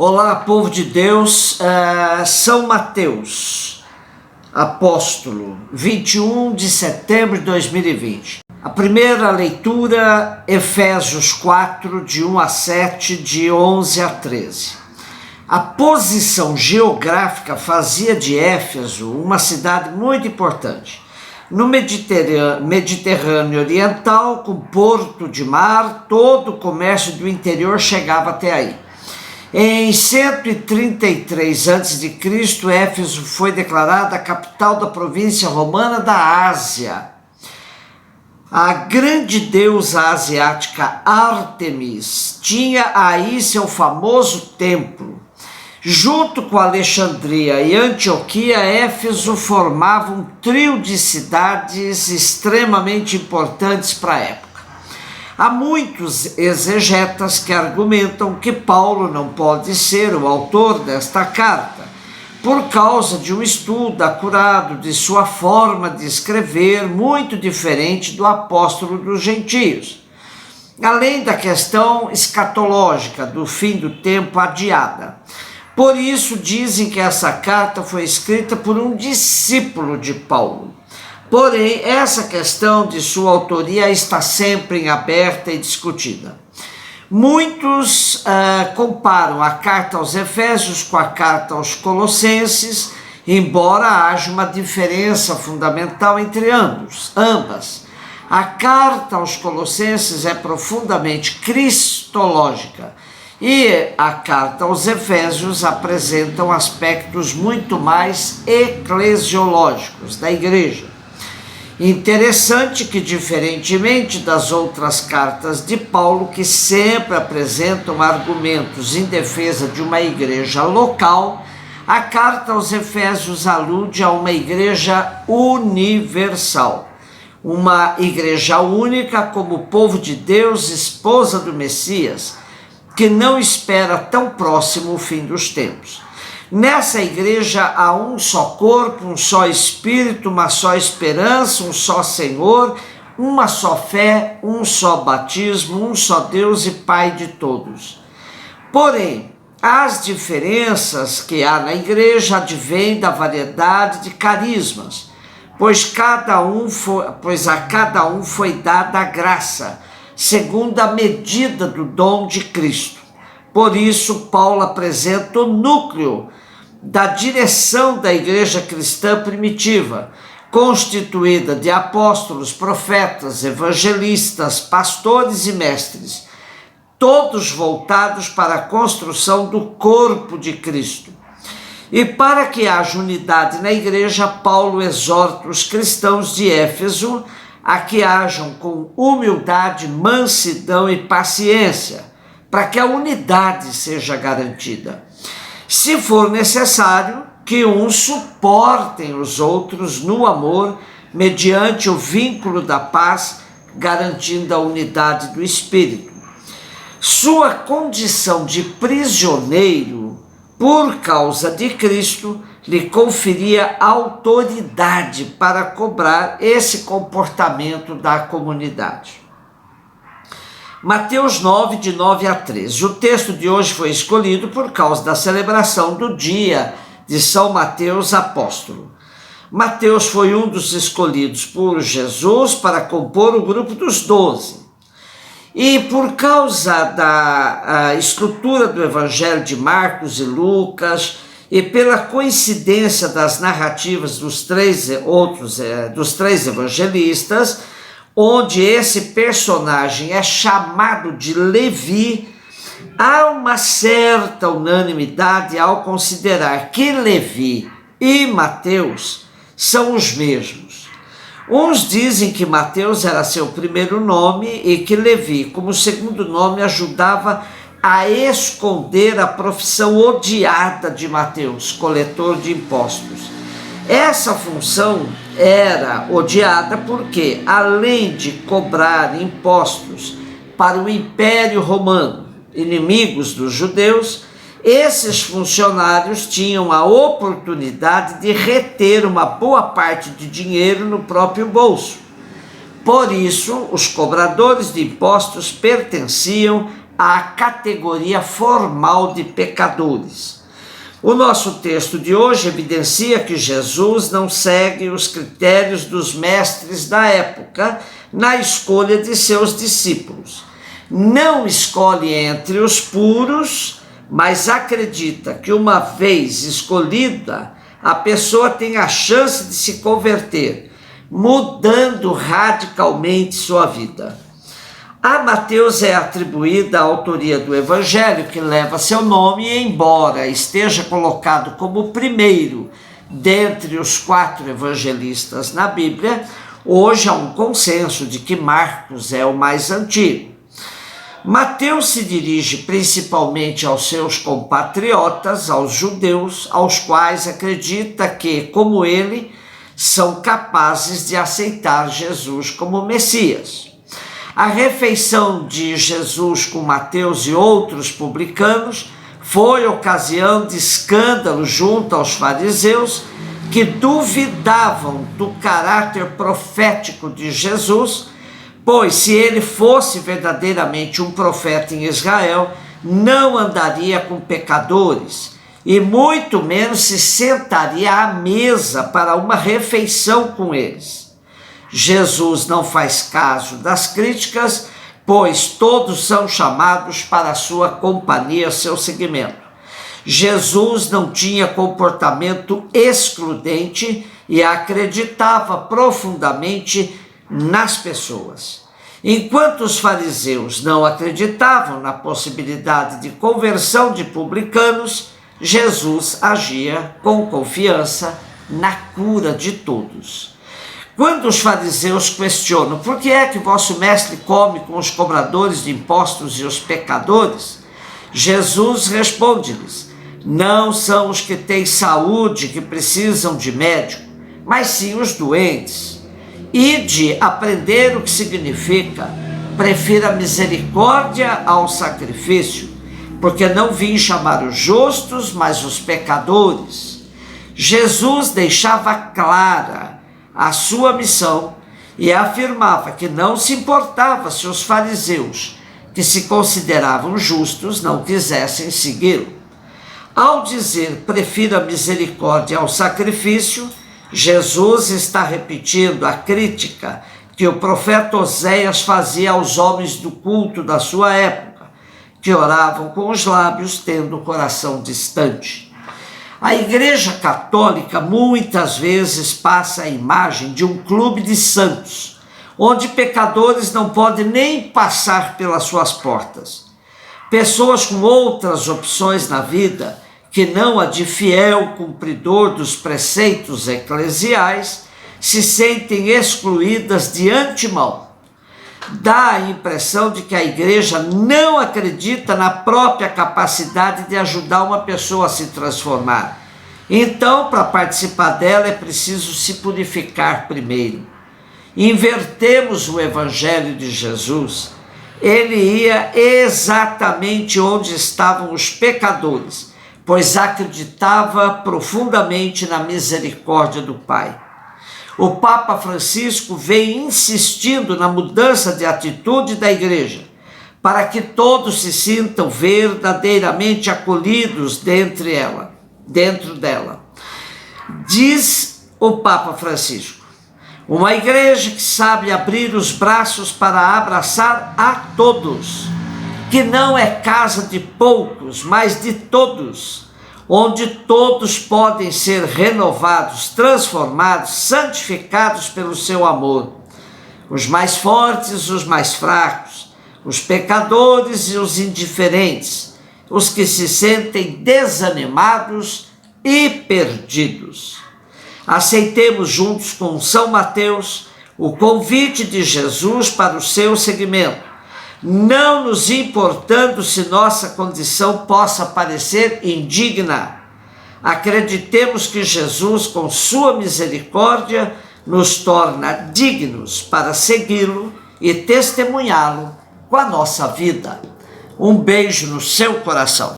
Olá, povo de Deus, São Mateus, apóstolo, 21 de setembro de 2020. A primeira leitura, Efésios 4, de 1 a 7, de 11 a 13. A posição geográfica fazia de Éfeso uma cidade muito importante. No Mediterrâneo Oriental, com porto de mar, todo o comércio do interior chegava até aí. Em 133 a.C., Éfeso foi declarada a capital da província romana da Ásia. A grande deusa asiática Ártemis tinha aí seu famoso templo. Junto com Alexandria e Antioquia, Éfeso formava um trio de cidades extremamente importantes para a época. Há muitos exegetas que argumentam que Paulo não pode ser o autor desta carta, por causa de um estudo acurado de sua forma de escrever muito diferente do apóstolo dos gentios, além da questão escatológica do fim do tempo adiada. Por isso dizem que essa carta foi escrita por um discípulo de Paulo. Porém, essa questão de sua autoria está sempre em aberta e discutida. Muitos comparam a carta aos Efésios com a carta aos Colossenses, embora haja uma diferença fundamental entre ambas. A carta aos Colossenses é profundamente cristológica e a carta aos Efésios apresenta aspectos muito mais eclesiológicos da igreja. Interessante que, diferentemente das outras cartas de Paulo, que sempre apresentam argumentos em defesa de uma igreja local, a carta aos Efésios alude a uma igreja universal, uma igreja única como povo de Deus, esposa do Messias, que não espera tão próximo o fim dos tempos. Nessa igreja há um só corpo, um só espírito, uma só esperança, um só Senhor, uma só fé, um só batismo, um só Deus e Pai de todos. Porém, as diferenças que há na igreja advêm da variedade de carismas, pois a cada um foi dada a graça, segundo a medida do dom de Cristo. Por isso, Paulo apresenta o núcleo da direção da igreja cristã primitiva, constituída de apóstolos, profetas, evangelistas, pastores e mestres, todos voltados para a construção do corpo de Cristo. E para que haja unidade na igreja, Paulo exorta os cristãos de Éfeso a que hajam com humildade, mansidão e paciência, para que a unidade seja garantida. Se for necessário, que uns suportem os outros no amor, mediante o vínculo da paz, garantindo a unidade do espírito. Sua condição de prisioneiro, por causa de Cristo, lhe conferia autoridade para cobrar esse comportamento da comunidade. Mateus 9, de 9 a 13. O texto de hoje foi escolhido por causa da celebração do dia de São Mateus Apóstolo. Mateus foi um dos escolhidos por Jesus para compor o grupo dos 12. E por causa da estrutura do Evangelho de Marcos e Lucas, e pela coincidência das narrativas dos três evangelistas, onde esse personagem é chamado de Levi, há uma certa unanimidade ao considerar que Levi e Mateus são os mesmos. Uns dizem que Mateus era seu primeiro nome e que Levi, como segundo nome, ajudava a esconder a profissão odiada de Mateus, coletor de impostos. Essa função era odiada porque, além de cobrar impostos para o Império Romano, inimigos dos judeus, esses funcionários tinham a oportunidade de reter uma boa parte de dinheiro no próprio bolso. Por isso, os cobradores de impostos pertenciam à categoria formal de pecadores. O nosso texto de hoje evidencia que Jesus não segue os critérios dos mestres da época na escolha de seus discípulos. Não escolhe entre os puros, mas acredita que uma vez escolhida, a pessoa tem a chance de se converter, mudando radicalmente sua vida. A Mateus é atribuída a autoria do Evangelho que leva seu nome, embora esteja colocado como o primeiro dentre os 4 evangelistas na Bíblia. Hoje há um consenso de que Marcos é o mais antigo. Mateus se dirige principalmente aos seus compatriotas, aos judeus, aos quais acredita que, como ele, são capazes de aceitar Jesus como Messias. A refeição de Jesus com Mateus e outros publicanos foi ocasião de escândalo junto aos fariseus, que duvidavam do caráter profético de Jesus, pois se ele fosse verdadeiramente um profeta em Israel, não andaria com pecadores e muito menos se sentaria à mesa para uma refeição com eles. Jesus não faz caso das críticas, pois todos são chamados para a sua companhia, seu seguimento. Jesus não tinha comportamento excludente e acreditava profundamente nas pessoas. Enquanto os fariseus não acreditavam na possibilidade de conversão de publicanos, Jesus agia com confiança na cura de todos. Quando os fariseus questionam por que é que vosso mestre come com os cobradores de impostos e os pecadores, Jesus responde-lhes: não são os que têm saúde que precisam de médico, mas sim os doentes. Ide aprender o que significa: prefira a misericórdia ao sacrifício, porque não vim chamar os justos, mas os pecadores. Jesus deixava clara a sua missão e afirmava que não se importava se os fariseus, que se consideravam justos, não quisessem segui-lo. Ao dizer prefira a misericórdia ao sacrifício, Jesus está repetindo a crítica que o profeta Oséias fazia aos homens do culto da sua época, que oravam com os lábios, tendo o coração distante. A Igreja Católica muitas vezes passa a imagem de um clube de santos, onde pecadores não podem nem passar pelas suas portas. Pessoas com outras opções na vida, que não a de fiel cumpridor dos preceitos eclesiais, se sentem excluídas de antemão. Dá a impressão de que a igreja não acredita na própria capacidade de ajudar uma pessoa a se transformar. Então, para participar dela, é preciso se purificar primeiro. Invertemos o Evangelho de Jesus. Ele ia exatamente onde estavam os pecadores, pois acreditava profundamente na misericórdia do Pai. O Papa Francisco vem insistindo na mudança de atitude da Igreja, para que todos se sintam verdadeiramente acolhidos dentro dela. Diz o Papa Francisco: uma igreja que sabe abrir os braços para abraçar a todos, que não é casa de poucos, mas de todos, onde todos podem ser renovados, transformados, santificados pelo seu amor. Os mais fortes, os mais fracos, os pecadores e os indiferentes, os que se sentem desanimados e perdidos. Aceitemos juntos com São Mateus o convite de Jesus para o seu seguimento, não nos importando se nossa condição possa parecer indigna. Acreditemos que Jesus, com sua misericórdia, nos torna dignos para segui-lo e testemunhá-lo com a nossa vida. Um beijo no seu coração.